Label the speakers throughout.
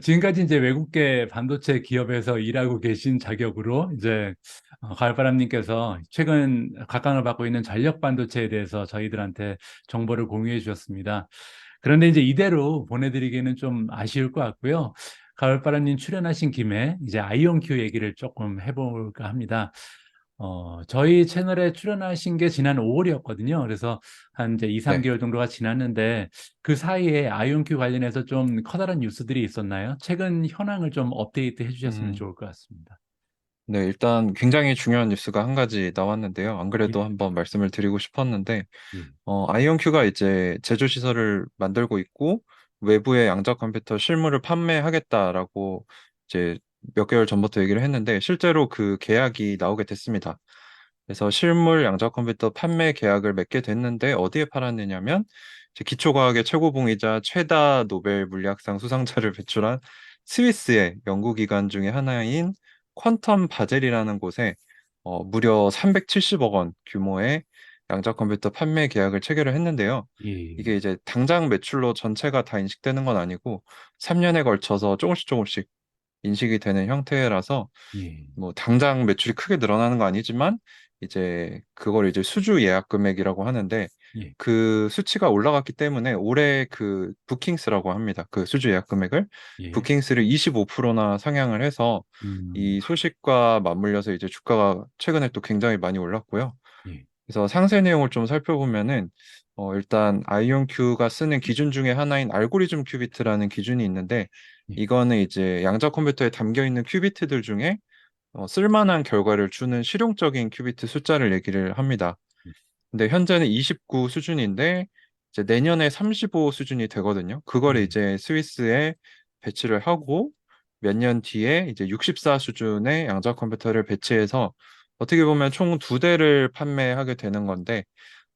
Speaker 1: 지금까지 이제 외국계 반도체 기업에서 일하고 계신 자격으로 이제 가을바람님께서 최근 각광을 받고 있는 전력 반도체에 대해서 저희들한테 정보를 공유해 주셨습니다. 그런데 이제 이대로 보내드리기는 좀 아쉬울 것 같고요. 가을바람님 출연하신 김에 이제 아이온큐 얘기를 조금 해볼까 합니다. 저희 채널에 출연하신 게 지난 5월이었거든요. 그래서 한 이제 2,
Speaker 2: 네.
Speaker 1: 3개월 정도가 지났는데 그 사이에 아이온큐 관련해서 좀 커다란 뉴스들이 있었나요? 최근 현황을 좀 업데이트 해주셨으면
Speaker 2: 음,
Speaker 1: 좋을 것 같습니다.
Speaker 2: 네, 일단 굉장히 중요한 뉴스가 한 가지 나왔는데요. 안 그래도
Speaker 1: 예,
Speaker 2: 한번 말씀을 드리고 싶었는데,
Speaker 1: 예,
Speaker 2: 아이온큐가 이제 제조 시설을 만들고 있고, 외부에 양자 컴퓨터 실물을 판매하겠다라고 이제 몇 개월 전부터 얘기를 했는데, 실제로 그 계약이 나오게 됐습니다. 그래서 실물 양자 컴퓨터 판매 계약을 맺게 됐는데, 어디에 팔았느냐면, 이제 기초과학의 최고봉이자 최다 노벨 물리학상 수상자를 배출한 스위스의 연구기관 중에 하나인 퀀텀 바젤이라는 곳에 무려 370억 원 규모의 양자 컴퓨터 판매 계약을 체결을 했는데요.
Speaker 1: 예,
Speaker 2: 이게 이제 당장 매출로 전체가 다 인식되는 건 아니고 3년에 걸쳐서 조금씩 조금씩 인식이 되는 형태라서
Speaker 1: 예,
Speaker 2: 뭐 당장 매출이 크게 늘어나는 거 아니지만 이제 그걸 이제 수주 예약 금액이라고 하는데
Speaker 1: 예,
Speaker 2: 그 수치가 올라갔기 때문에 올해 그 부킹스라고 합니다. 그 수주 예약 금액을
Speaker 1: 예,
Speaker 2: 부킹스를 25%나 상향을 해서
Speaker 1: 음,
Speaker 2: 이 소식과 맞물려서 이제 주가가 최근에 또 굉장히 많이 올랐고요.
Speaker 1: 예,
Speaker 2: 그래서 상세 내용을 좀 살펴보면은 일단 아이온큐가 쓰는 기준 중에 하나인 알고리즘 큐비트라는 기준이 있는데
Speaker 1: 예,
Speaker 2: 이거는 이제 양자 컴퓨터에 담겨 있는 큐비트들 중에 쓸만한 결과를 주는 실용적인 큐비트 숫자를 얘기를 합니다.
Speaker 1: 예,
Speaker 2: 근데 현재는 29 수준인데 이제 내년에 35 수준이 되거든요. 그거를
Speaker 1: 예,
Speaker 2: 이제 스위스에 배치를 하고 몇 년 뒤에 이제 64 수준의 양자 컴퓨터를 배치해서 어떻게 보면 총 두 대를 판매하게 되는 건데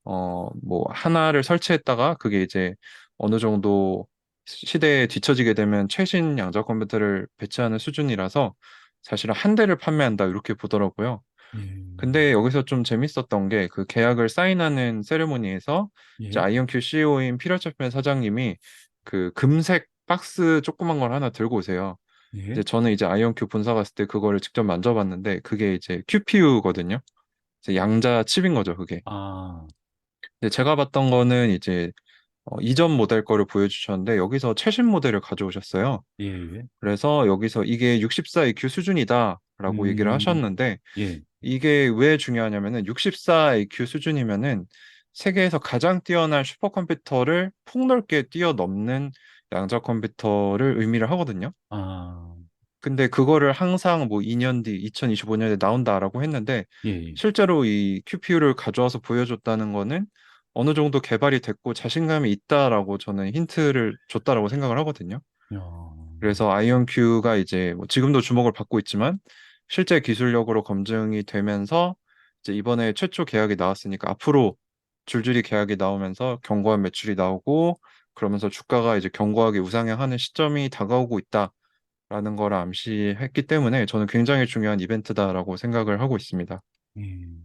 Speaker 2: 뭐 하나를 설치했다가 그게 이제 어느 정도 시대에 뒤처지게 되면 최신 양자 컴퓨터를 배치하는 수준이라서 사실은 한 대를 판매한다 이렇게 보더라고요.
Speaker 1: 예,
Speaker 2: 근데 여기서 좀 재밌었던 게 그 계약을 사인하는 세레모니에서 이제
Speaker 1: 예,
Speaker 2: 아이온큐 CEO인 피터 챕мен 사장님이 그 금색 박스 조그만 걸 하나 들고 오세요. 이제
Speaker 1: 예,
Speaker 2: 저는 이제 아이온큐 본사 갔을 때 그거를 직접 만져봤는데 그게 이제 QPU거든요. 양자 칩인 거죠, 그게.
Speaker 1: 아,
Speaker 2: 근데 제가 봤던 거는 이제 이전 모델 거를 보여주셨는데 여기서 최신 모델을 가져오셨어요.
Speaker 1: 예, 예,
Speaker 2: 그래서 여기서 이게 64AQ 수준이다라고 얘기를
Speaker 1: 음,
Speaker 2: 하셨는데
Speaker 1: 예,
Speaker 2: 이게 왜 중요하냐면은 64AQ 수준이면은 세계에서 가장 뛰어난 슈퍼컴퓨터를 폭넓게 뛰어넘는 양자 컴퓨터를 의미를 하거든요.
Speaker 1: 아,
Speaker 2: 근데 그거를 항상 뭐 2년 뒤, 2025년에 나온다라고 했는데
Speaker 1: 예, 예,
Speaker 2: 실제로 이 QPU를 가져와서 보여줬다는 거는 어느 정도 개발이 됐고 자신감이 있다라고 저는 힌트를 줬다라고 생각을 하거든요. 그래서 아이온큐가 이제 뭐 지금도 주목을 받고 있지만 실제 기술력으로 검증이 되면서 이제 이번에 최초 계약이 나왔으니까 앞으로 줄줄이 계약이 나오면서 견고한 매출이 나오고 그러면서 주가가 이제 견고하게 우상향하는 시점이 다가오고 있다라는 걸 암시했기 때문에 저는 굉장히 중요한 이벤트다라고 생각을 하고 있습니다.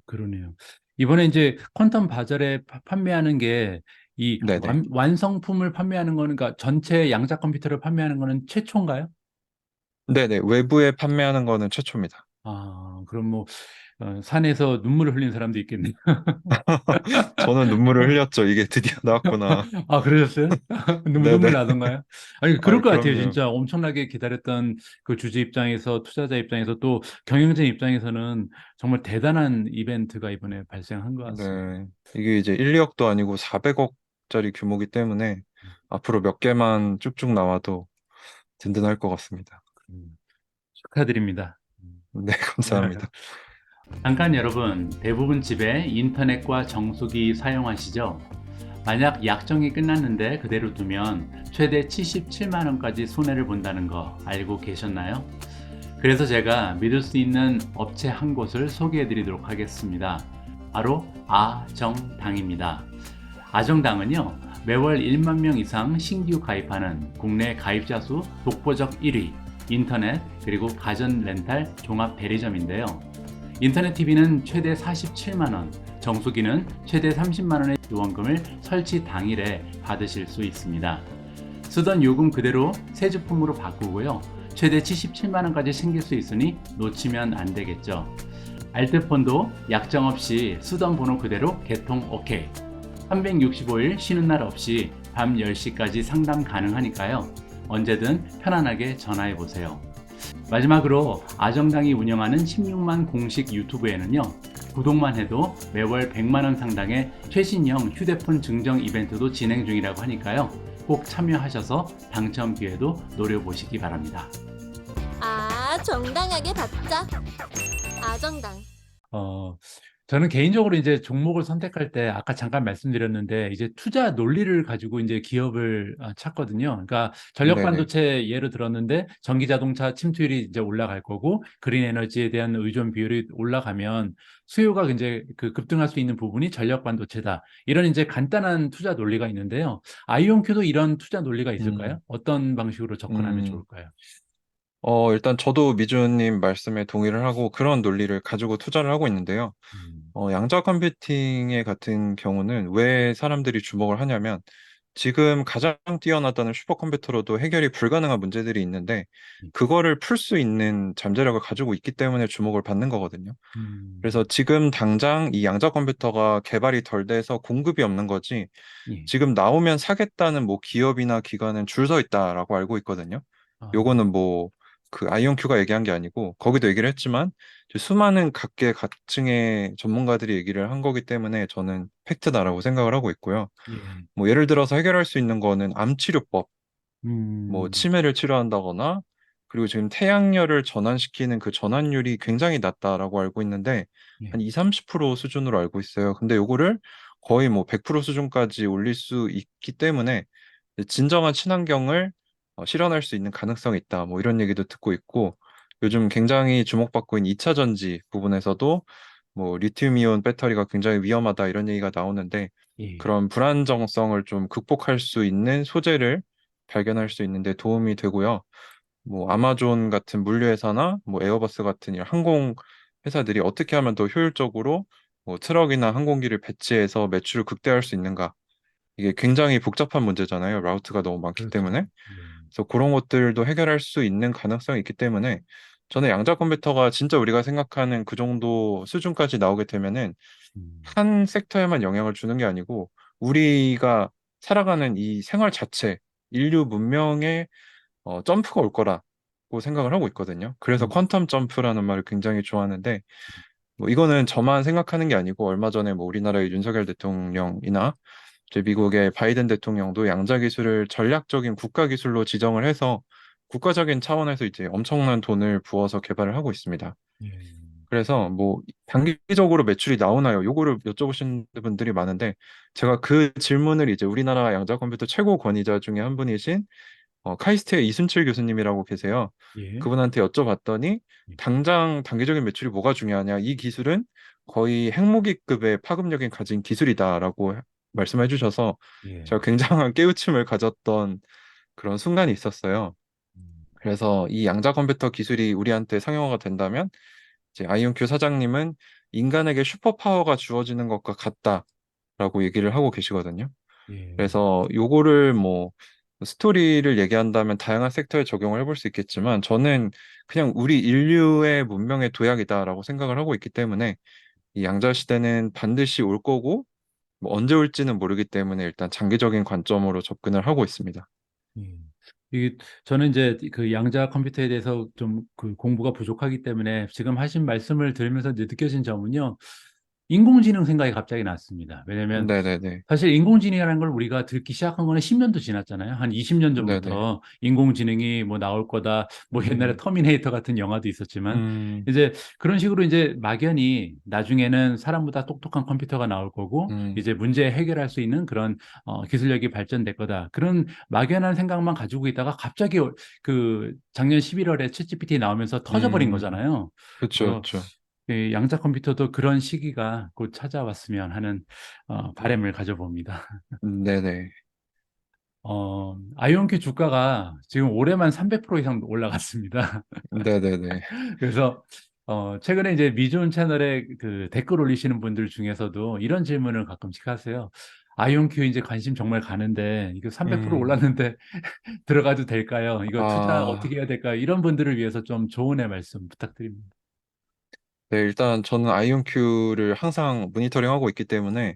Speaker 1: 그러네요. 이번에 이제 퀀텀 바젤에 판매하는 게 이
Speaker 2: 네네.
Speaker 1: 완성품을 판매하는 거는 그러니까 전체 양자 컴퓨터를 판매하는 거는 최초인가요?
Speaker 2: 네네. 외부에 판매하는 거는 최초입니다.
Speaker 1: 아, 그럼 뭐 산에서 눈물을 흘린 사람도 있겠네요.
Speaker 2: 저는 눈물을 흘렸죠. 이게 드디어 나왔구나.
Speaker 1: 아, 그러셨어요? 눈물
Speaker 2: 네네.
Speaker 1: 나던가요? 아니, 그럴
Speaker 2: 아,
Speaker 1: 것 같아요.
Speaker 2: 그럼요.
Speaker 1: 진짜 엄청나게 기다렸던 그 주주 입장에서, 투자자 입장에서 또 경영진 입장에서는 정말 대단한 이벤트가 이번에 발생한 것 같습니다.
Speaker 2: 네. 이게 이제 1, 2억도 아니고 400억짜리 규모이기 때문에 앞으로 몇 개만 쭉쭉 나와도 든든할 것 같습니다.
Speaker 1: 축하드립니다.
Speaker 2: 네, 감사합니다.
Speaker 1: 잠깐 여러분, 대부분 집에 인터넷과 정수기 사용하시죠? 만약 약정이 끝났는데 그대로 두면 최대 77만 원까지 손해를 본다는 거 알고 계셨나요? 그래서 제가 믿을 수 있는 업체 한 곳을 소개해 드리도록 하겠습니다. 바로 아정당입니다. 아정당은요, 매월 1만 명 이상 신규 가입하는 국내 가입자 수 독보적 1위, 인터넷 그리고 가전 렌탈 종합 대리점인데요. 인터넷 TV는 최대 47만원, 정수기는 최대 30만원의 지원금을 설치 당일에 받으실 수 있습니다. 쓰던 요금 그대로 새 제품으로 바꾸고요. 최대 77만 원까지 챙길 수 있으니 놓치면 안 되겠죠. 알뜰폰도 약정 없이 쓰던 번호 그대로 개통 OK. 365일 쉬는 날 없이 밤 10시까지 상담 가능하니까요. 언제든 편안하게 전화해 보세요. 마지막으로 아정당이 운영하는 16만 공식 유튜브에는요. 구독만 해도 매월 100만 원 상당의 최신형 휴대폰 증정 이벤트도 진행 중이라고 하니까요. 꼭 참여하셔서 당첨 기회도 노려보시기 바랍니다.
Speaker 3: 아, 정당하게 받자. 아정당.
Speaker 1: 어, 저는 개인적으로 이제 종목을 선택할 때 아까 잠깐 말씀드렸는데 이제 투자 논리를 가지고 이제 기업을 찾거든요. 그러니까 전력
Speaker 2: 네네.
Speaker 1: 반도체 예를 들었는데 전기 자동차 침투율이 이제 올라갈 거고 그린 에너지에 대한 의존 비율이 올라가면 수요가 이제 그 급등할 수 있는 부분이 전력 반도체다. 이런 이제 간단한 투자 논리가 있는데요. 아이온큐도 이런 투자 논리가 있을까요?
Speaker 2: 음,
Speaker 1: 어떤 방식으로 접근하면
Speaker 2: 음.
Speaker 1: 좋을까요?
Speaker 2: 일단 저도 미주님 말씀에 동의를 하고 그런 논리를 가지고 투자를 하고 있는데요.
Speaker 1: 음,
Speaker 2: 양자 컴퓨팅의 같은 경우는 왜 사람들이 주목을 하냐면 지금 가장 뛰어나다는 슈퍼컴퓨터로도 해결이 불가능한 문제들이 있는데 그거를 풀 수 있는 잠재력을 가지고 있기 때문에 주목을 받는 거거든요. 그래서
Speaker 1: 음,
Speaker 2: 지금 당장 이 양자 컴퓨터가 개발이 덜 돼서 공급이 없는 거지
Speaker 1: 예.
Speaker 2: 지금 나오면 사겠다는 뭐 기업이나 기관은 줄 서 있다라고 알고 있거든요.
Speaker 1: 아,
Speaker 2: 요거는 뭐 그 아이온큐가 얘기한 게 아니고 거기도 얘기를 했지만 수많은 각계 각층의 전문가들이 얘기를 한 거기 때문에 저는 팩트다라고 생각을 하고 있고요.
Speaker 1: 예.
Speaker 2: 뭐 예를 들어서 해결할 수 있는 거는 암 치료법, 뭐
Speaker 1: 음,
Speaker 2: 치매를 치료한다거나 그리고 지금 태양열을 전환시키는 그 전환율이 굉장히 낮다라고 알고 있는데
Speaker 1: 예.
Speaker 2: 한 2, 30% 수준으로 알고 있어요. 근데 요거를 거의 뭐 100% 수준까지 올릴 수 있기 때문에 진정한 친환경을 실현할 수 있는 가능성이 있다. 뭐 이런 얘기도 듣고 있고 요즘 굉장히 주목받고 있는 2차 전지 부분에서도 뭐 리튬이온 배터리가 굉장히 위험하다 이런 얘기가 나오는데
Speaker 1: 예.
Speaker 2: 그런 불안정성을 좀 극복할 수 있는 소재를 발견할 수 있는데 도움이 되고요. 뭐 아마존 같은 물류회사나 뭐 에어버스 같은 이런 항공 회사들이 어떻게 하면 더 효율적으로 뭐 트럭이나 항공기를 배치해서 매출을 극대화할 수 있는가? 이게 굉장히 복잡한 문제잖아요. 라우트가 너무 많기
Speaker 1: 그렇죠.
Speaker 2: 때문에.
Speaker 1: 예.
Speaker 2: 그래서 그런 것들도 해결할 수 있는 가능성이 있기 때문에 저는 양자 컴퓨터가 진짜 우리가 생각하는 그 정도 수준까지 나오게 되면은
Speaker 1: 음,
Speaker 2: 한 섹터에만 영향을 주는 게 아니고 우리가 살아가는 이 생활 자체, 인류 문명에 점프가 올 거라고 생각을 하고 있거든요. 그래서
Speaker 1: 음,
Speaker 2: 퀀텀 점프라는 말을 굉장히 좋아하는데 뭐 이거는 저만 생각하는 게 아니고 얼마 전에 뭐 우리나라의 윤석열 대통령이나 이제 미국의 바이든 대통령도 양자 기술을 전략적인 국가 기술로 지정을 해서 국가적인 차원에서 이제 엄청난 돈을 부어서 개발을 하고 있습니다.
Speaker 1: 예.
Speaker 2: 그래서 뭐 단기적으로 매출이 나오나요? 요거를 여쭤보시는 분들이 많은데 제가 그 질문을 이제 우리나라 양자 컴퓨터 최고 권위자 중에 한 분이신 카이스트의 이순칠 교수님이라고 계세요.
Speaker 1: 예.
Speaker 2: 그분한테 여쭤봤더니
Speaker 1: 예.
Speaker 2: 당장 단기적인 매출이 뭐가 중요하냐? 이 기술은 거의 핵무기급의 파급력이 가진 기술이다라고 말씀해 주셔서
Speaker 1: 예.
Speaker 2: 제가 굉장한 깨우침을 가졌던 그런 순간이 있었어요.
Speaker 1: 음,
Speaker 2: 그래서 이 양자 컴퓨터 기술이 우리한테 상용화가 된다면 이제 아이온큐 사장님은 인간에게 슈퍼파워가 주어지는 것과 같다라고 얘기를 하고 계시거든요.
Speaker 1: 예.
Speaker 2: 그래서 요거를 뭐 스토리를 얘기한다면 다양한 섹터에 적용을 해볼 수 있겠지만 저는 그냥 우리 인류의 문명의 도약이다라고 생각을 하고 있기 때문에 이 양자 시대는 반드시 올 거고 뭐 언제 올지는 모르기 때문에 일단 장기적인 관점으로 접근을 하고 있습니다.
Speaker 1: 예. 이 저는 이제 그 양자 컴퓨터에 대해서 좀 그 공부가 부족하기 때문에 지금 하신 말씀을 들으면서 이제 느껴진 점은요. 인공지능 생각이 갑자기 났습니다. 왜냐면
Speaker 2: 네네네.
Speaker 1: 사실 인공지능이라는 걸 우리가 듣기 시작한 거는 10년도 지났잖아요. 한 20년
Speaker 2: 네네.
Speaker 1: 전부터 인공지능이 뭐 나올 거다. 뭐 옛날에
Speaker 2: 음,
Speaker 1: 터미네이터 같은 영화도 있었지만
Speaker 2: 음,
Speaker 1: 이제 그런 식으로 이제 막연히 나중에는 사람보다 똑똑한 컴퓨터가 나올 거고
Speaker 2: 음,
Speaker 1: 이제 문제 해결할 수 있는 그런 기술력이 발전될 거다. 그런 막연한 생각만 가지고 있다가 갑자기 그 작년 11월에 챗GPT 나오면서 터져버린 거잖아요.
Speaker 2: 그쵸,
Speaker 1: 그래서
Speaker 2: 그쵸.
Speaker 1: 이 양자 컴퓨터도 그런 시기가 곧 찾아왔으면 하는
Speaker 2: 음,
Speaker 1: 바람을 가져봅니다.
Speaker 2: 네네.
Speaker 1: 아이온큐 주가가 지금 올해만 300% 이상 올라갔습니다.
Speaker 2: 네네네.
Speaker 1: 그래서 최근에 이제 미존 채널에 그 댓글 올리시는 분들 중에서도 이런 질문을 가끔씩 하세요. 아이온큐 이제 관심 정말 가는데 이거 300%
Speaker 2: 음,
Speaker 1: 올랐는데 들어가도 될까요? 이거 투자
Speaker 2: 아,
Speaker 1: 어떻게 해야 될까요? 이런 분들을 위해서 좀 조언의 말씀 부탁드립니다.
Speaker 2: 네, 일단 저는 아이온큐를 항상 모니터링하고 있기 때문에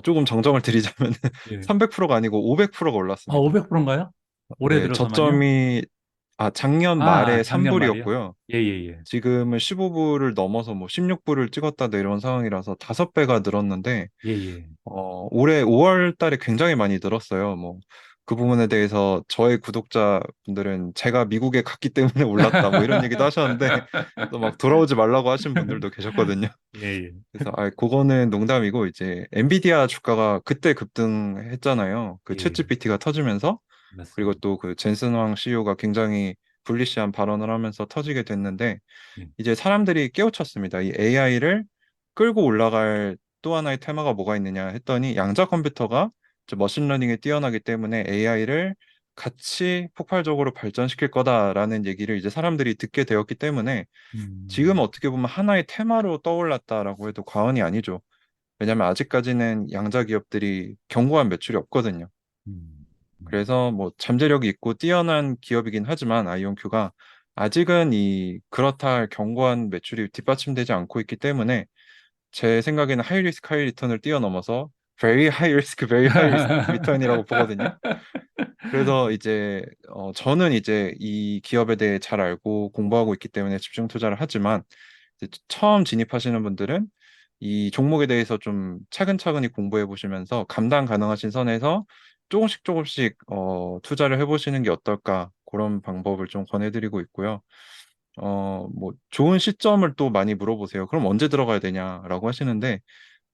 Speaker 2: 조금 정정을 드리자면
Speaker 1: 예.
Speaker 2: 300%가 아니고 500%가
Speaker 1: 아,
Speaker 2: 올랐습니다.
Speaker 1: 500%인가요? 올해
Speaker 2: 네,
Speaker 1: 들어서만요?
Speaker 2: 저점이 작년
Speaker 1: 아,
Speaker 2: 말에
Speaker 1: 작년 말이요?
Speaker 2: 3불이었고요.
Speaker 1: 예, 예, 예.
Speaker 2: 지금은 15불을 넘어서 뭐 16불을 찍었다 이런 상황이라서 5배가 늘었는데
Speaker 1: 예, 예.
Speaker 2: 올해 5월 달에 굉장히 많이 늘었어요. 뭐 그 부분에 대해서 저의 구독자분들은 제가 미국에 갔기 때문에 올랐다 뭐 이런 얘기도 하셨는데 또 막 돌아오지 말라고 하신 분들도 계셨거든요.
Speaker 1: 예, 예.
Speaker 2: 그래서 그거는 농담이고 이제 엔비디아 주가가 그때 급등했잖아요. 그
Speaker 1: 예,
Speaker 2: 챗GPT가 터지면서 그리고
Speaker 1: 맞습니다.
Speaker 2: 또 그 젠슨 황 CEO가 굉장히 불리시한 발언을 하면서 터지게 됐는데
Speaker 1: 예.
Speaker 2: 이제 사람들이 깨우쳤습니다. 이 AI를 끌고 올라갈 또 하나의 테마가 뭐가 있느냐 했더니 양자 컴퓨터가 저 머신러닝에 뛰어나기 때문에 AI를 같이 폭발적으로 발전시킬 거다라는 얘기를 이제 사람들이 듣게 되었기 때문에 지금
Speaker 1: 음,
Speaker 2: 어떻게 보면 하나의 테마로 떠올랐다라고 해도 과언이 아니죠. 왜냐하면 아직까지는 양자 기업들이 견고한 매출이 없거든요.
Speaker 1: 음, 음,
Speaker 2: 그래서 뭐 잠재력이 있고 뛰어난 기업이긴 하지만 아이온큐가 아직은 이 그렇다 할 견고한 매출이 뒷받침되지 않고 있기 때문에 제 생각에는 하이 리스크 하이 리턴을 뛰어넘어서 very high risk very high return이라고 보거든요. 그래서 이제 저는 이제 이 기업에 대해 잘 알고 공부하고 있기 때문에 집중 투자를 하지만 이제 처음 진입하시는 분들은 이 종목에 대해서 좀 차근차근히 공부해 보시면서 감당 가능하신 선에서 조금씩 조금씩 투자를 해보시는 게 어떨까 그런 방법을 좀 권해드리고 있고요. 뭐 좋은 시점을 또 많이 물어보세요. 그럼 언제 들어가야 되냐라고 하시는데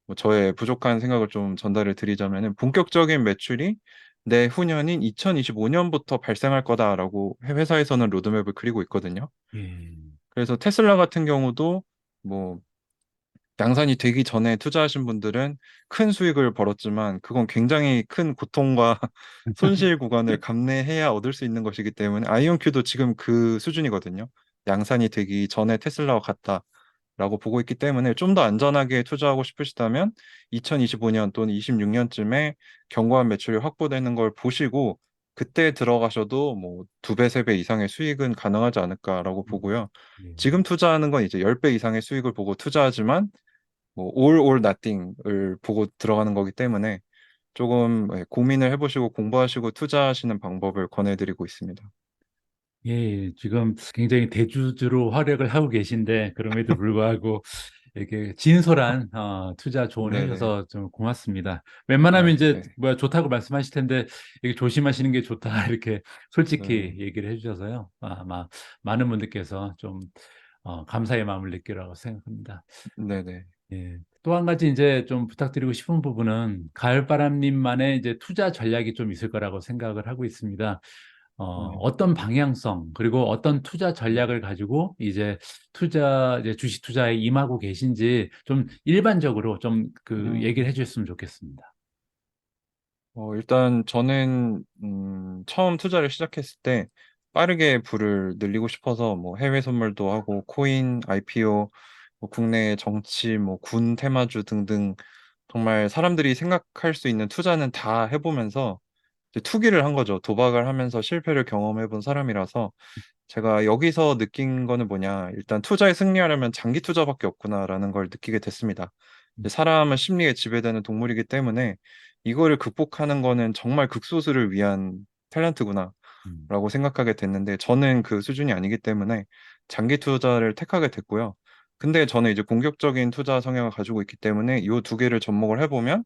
Speaker 2: 뭐 저의 부족한 생각을 좀 전달을 드리자면은 본격적인 매출이 내후년인 2025년부터 발생할 거다라고 회사에서는 로드맵을 그리고 있거든요.
Speaker 1: 예.
Speaker 2: 그래서 테슬라 같은 경우도 뭐 양산이 되기 전에 투자하신 분들은 큰 수익을 벌었지만 그건 굉장히 큰 고통과 손실 구간을 감내해야 얻을 수 있는 것이기 때문에 아이온큐도 지금 그 수준이거든요. 양산이 되기 전에 테슬라와 같다라고 보고 있기 때문에 좀 더 안전하게 투자하고 싶으시다면 2025년 또는 26년쯤에 견고한 매출이 확보되는 걸 보시고 그때 들어가셔도 뭐 두 배, 세 배 이상의 수익은 가능하지 않을까라고
Speaker 1: 음,
Speaker 2: 보고요.
Speaker 1: 예.
Speaker 2: 지금 투자하는 건 이제 10배 이상의 수익을 보고 투자하지만 뭐 all or nothing을 보고 들어가는 거기 때문에 조금 고민을 해보시고 공부하시고 투자하시는 방법을 권해드리고 있습니다.
Speaker 1: 예, 지금 굉장히 대주주로 활약을 하고 계신데, 그럼에도 불구하고, 이렇게 진솔한 투자 조언해
Speaker 2: 네네.
Speaker 1: 주셔서 좀 고맙습니다. 웬만하면 이제,
Speaker 2: 네.
Speaker 1: 뭐야, 좋다고 말씀하실 텐데, 이게 조심하시는 게 좋다, 이렇게 솔직히
Speaker 2: 네.
Speaker 1: 얘기를 해 주셔서요. 아마 많은 분들께서 좀 감사의 마음을 느끼라고 생각합니다.
Speaker 2: 네네.
Speaker 1: 예. 또 한 가지 이제 좀 부탁드리고 싶은 부분은 가을바람님만의 이제 투자 전략이 좀 있을 거라고 생각을 하고 있습니다.
Speaker 2: 네.
Speaker 1: 어떤 방향성 그리고 어떤 투자
Speaker 2: 음.
Speaker 1: 전략을 가지고 이제 주식 투자에 임하고 계신지 좀 일반적으로 좀 그 얘기를
Speaker 2: 음.
Speaker 1: 해주셨으면 좋겠습니다.
Speaker 2: 일단 저는 처음 투자를 시작했을 때 빠르게 부를 늘리고 싶어서 뭐 해외 선물도 하고 코인, IPO, 뭐 국내 정치, 뭐 군 테마주 등등 정말 사람들이 생각할 수 있는 투자는 다 해보면서 이제 투기를 한 거죠. 도박을 하면서 실패를 경험해 본 사람이라서 제가 여기서 느낀 거는 뭐냐. 일단 투자에 승리하려면 장기 투자밖에 없구나라는 걸 느끼게 됐습니다. 이제 사람은 심리에 지배되는 동물이기 때문에 이거를 극복하는 거는 정말 극소수를 위한 탤런트구나라고
Speaker 1: 음,
Speaker 2: 생각하게 됐는데 저는 그 수준이 아니기 때문에 장기 투자를 택하게 됐고요. 근데 저는 이제 공격적인 투자 성향을 가지고 있기 때문에 이 두 개를 접목을 해보면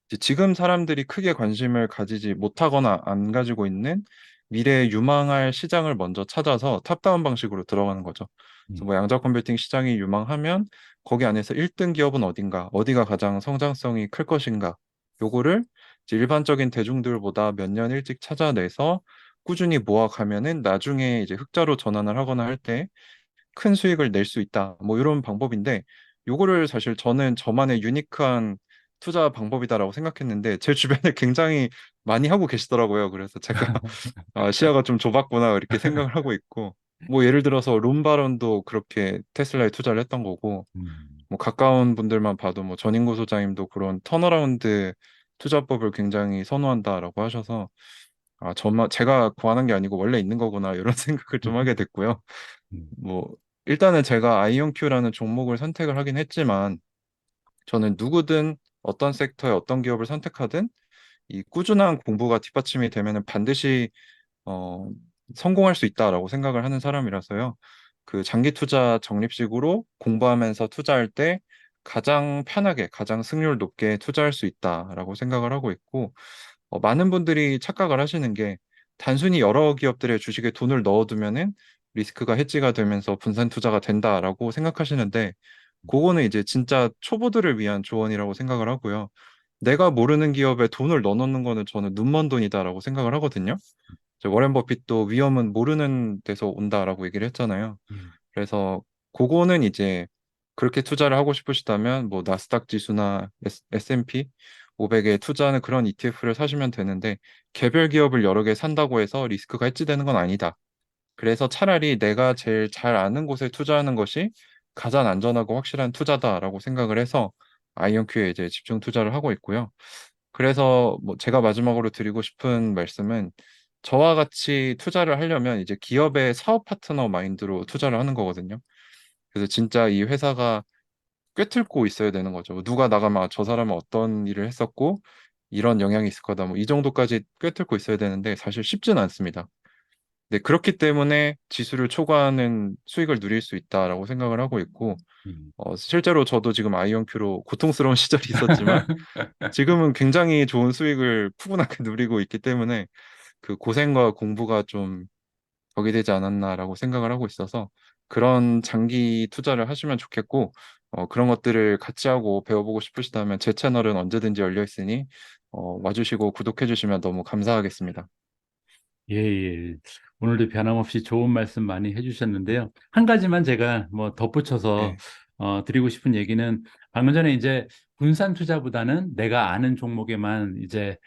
Speaker 2: 이제 지금 사람들이 크게 관심을 가지지 못하거나 안 가지고 있는 미래에 유망할 시장을 먼저 찾아서 탑다운 방식으로 들어가는 거죠. 그래서
Speaker 1: 음,
Speaker 2: 뭐 양자 컴퓨팅 시장이 유망하면 거기 안에서 1등 기업은 어딘가, 어디가 가장 성장성이 클 것인가, 요거를 이제 일반적인 대중들보다 몇 년 일찍 찾아내서 꾸준히 모아가면은 나중에 이제 흑자로 전환을 하거나 할 때 큰 수익을 낼 수 있다. 뭐 이런 방법인데 요거를 사실 저는 저만의 유니크한 투자 방법이다라고 생각했는데 제 주변에 굉장히 많이 하고 계시더라고요. 그래서 제가 시야가 좀 좁았구나 이렇게 생각을 하고 있고 뭐 예를 들어서 룸바론도 그렇게 테슬라에 투자를 했던 거고
Speaker 1: 음,
Speaker 2: 뭐 가까운 분들만 봐도 뭐 전인구 소장님도 그런 턴어라운드 투자법을 굉장히 선호한다라고 하셔서 제가 고안한 게 아니고 원래 있는 거구나 이런 생각을 좀 하게 됐고요.
Speaker 1: 음,
Speaker 2: 뭐 일단은 제가 아이온큐라는 종목을 선택을 하긴 했지만 저는 누구든 어떤 섹터에 어떤 기업을 선택하든 이 꾸준한 공부가 뒷받침이 되면은 반드시 어, 성공할 수 있다라고 생각을 하는 사람이라서요. 그 장기 투자 적립식으로 공부하면서 투자할 때 가장 편하게, 가장 승률 높게 투자할 수 있다라고 생각을 하고 있고, 많은 분들이 착각을 하시는 게 단순히 여러 기업들의 주식에 돈을 넣어두면은 리스크가 해지가 되면서 분산 투자가 된다라고 생각하시는데, 그거는 이제 진짜 초보들을 위한 조언이라고 생각을 하고요. 내가 모르는 기업에 돈을 넣어놓는 거는 저는 눈먼 돈이다라고 생각을 하거든요. 워렌 버핏도 위험은 모르는 데서 온다라고 얘기를 했잖아요.
Speaker 1: 음,
Speaker 2: 그래서 그거는 이제 그렇게 투자를 하고 싶으시다면 뭐 나스닥 지수나 S&P 500에 투자하는 그런 ETF를 사시면 되는데 개별 기업을 여러 개 산다고 해서 리스크가 해지되는 건 아니다. 그래서 차라리 내가 제일 잘 아는 곳에 투자하는 것이 가장 안전하고 확실한 투자다라고 생각을 해서 아이언큐에 이제 집중 투자를 하고 있고요. 그래서 뭐 제가 마지막으로 드리고 싶은 말씀은 저와 같이 투자를 하려면 이제 기업의 사업 파트너 마인드로 투자를 하는 거거든요. 그래서 진짜 이 회사가 꿰뚫고 있어야 되는 거죠. 누가 나가면 저 사람은 어떤 일을 했었고 이런 영향이 있을 거다. 뭐 이 정도까지 꿰뚫고 있어야 되는데 사실 쉽지는 않습니다. 네, 그렇기 때문에 지수를 초과하는 수익을 누릴 수 있다라고 생각을 하고 있고,
Speaker 1: 음.
Speaker 2: 실제로 저도 지금 아이언큐로 고통스러운 시절이 있었지만, 지금은 굉장히 좋은 수익을 푸근하게 누리고 있기 때문에 그 고생과 공부가 좀 덕이 되지 않았나라고 생각을 하고 있어서 그런 장기 투자를 하시면 좋겠고, 그런 것들을 같이 하고 배워보고 싶으시다면 제 채널은 언제든지 열려 있으니, 와주시고 구독해주시면 너무 감사하겠습니다.
Speaker 1: 예, 예. 오늘도 변함없이 좋은 말씀 많이 해주셨는데요. 한 가지만 제가 뭐 덧붙여서
Speaker 2: 네.
Speaker 1: 드리고 싶은 얘기는 방금 전에 이제 분산 투자보다는 내가 아는 종목에만 이제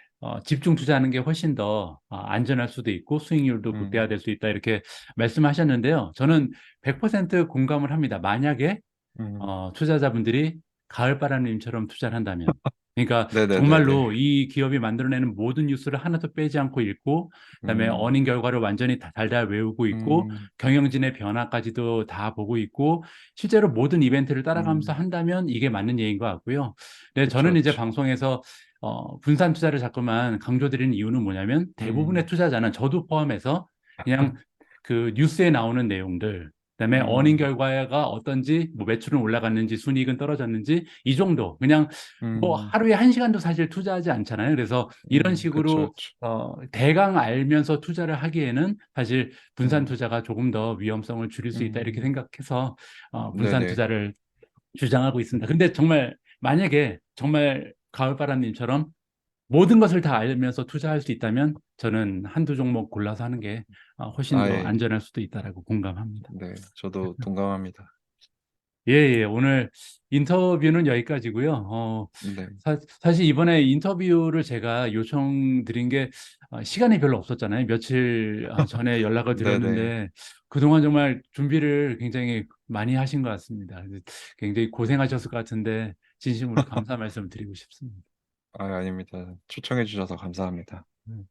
Speaker 1: 집중 투자하는 게 훨씬 더 안전할 수도 있고 수익률도
Speaker 2: 음,
Speaker 1: 극대화될 수 있다 이렇게 말씀하셨는데요. 저는 100% 공감을 합니다. 만약에
Speaker 2: 음,
Speaker 1: 투자자분들이 가을바람님처럼 투자를 한다면. 그러니까
Speaker 2: 네네네네.
Speaker 1: 정말로 이 기업이 만들어내는 모든 뉴스를 하나도 빼지 않고 읽고, 그다음에
Speaker 2: 음,
Speaker 1: 어닝 결과를 완전히 달달 외우고 있고,
Speaker 2: 음,
Speaker 1: 경영진의 변화까지도 다 보고 있고, 실제로 모든 이벤트를 따라가면서
Speaker 2: 음,
Speaker 1: 한다면 이게 맞는 얘기인 것 같고요. 근데
Speaker 2: 그쵸,
Speaker 1: 저는 이제
Speaker 2: 그쵸.
Speaker 1: 방송에서 분산 투자를 자꾸만 강조드리는 이유는 뭐냐면 대부분의
Speaker 2: 음,
Speaker 1: 투자자는 저도 포함해서 그냥 그 뉴스에 나오는 내용들, 그다음에 어닝
Speaker 2: 음,
Speaker 1: 결과가 어떤지, 뭐 매출은 올라갔는지, 순이익은 떨어졌는지 이 정도. 그냥 뭐
Speaker 2: 음,
Speaker 1: 하루에 한 시간도 사실 투자하지 않잖아요. 그래서 이런
Speaker 2: 그쵸,
Speaker 1: 식으로
Speaker 2: 그쵸.
Speaker 1: 대강 알면서 투자를 하기에는 사실 분산
Speaker 2: 음,
Speaker 1: 투자가 조금 더 위험성을 줄일 수 있다 이렇게
Speaker 2: 음,
Speaker 1: 생각해서 분산
Speaker 2: 네네.
Speaker 1: 투자를 주장하고 있습니다. 근데 정말 만약에 정말 가을바람님처럼 모든 것을 다 알면서 투자할 수 있다면 저는 한두 종목 골라서 하는 게 훨씬 더
Speaker 2: 예.
Speaker 1: 안전할 수도 있다라고 공감합니다.
Speaker 2: 네, 저도 동감합니다.
Speaker 1: 예, 예. 오늘 인터뷰는 여기까지고요.
Speaker 2: 네.
Speaker 1: 사실 이번에 인터뷰를 제가 요청드린 게 시간이 별로 없었잖아요. 며칠 전에 연락을
Speaker 2: 네네.
Speaker 1: 드렸는데 그동안 정말 준비를 굉장히 많이 하신 것 같습니다. 굉장히 고생하셨을 것 같은데 진심으로 감사 말씀 드리고 싶습니다.
Speaker 2: 아닙니다. 초청해 주셔서 감사합니다.
Speaker 1: 음.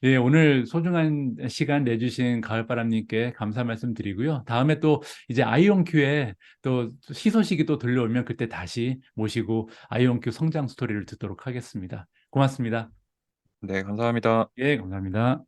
Speaker 1: 예, 오늘 소중한 시간 내주신 가을바람님께 감사 말씀드리고요. 다음에 또 이제 아이온큐에 또 희소식이 또 들려오면 그때 다시 모시고 아이온큐 성장 스토리를 듣도록 하겠습니다. 고맙습니다.
Speaker 2: 네, 감사합니다.
Speaker 1: 예, 감사합니다.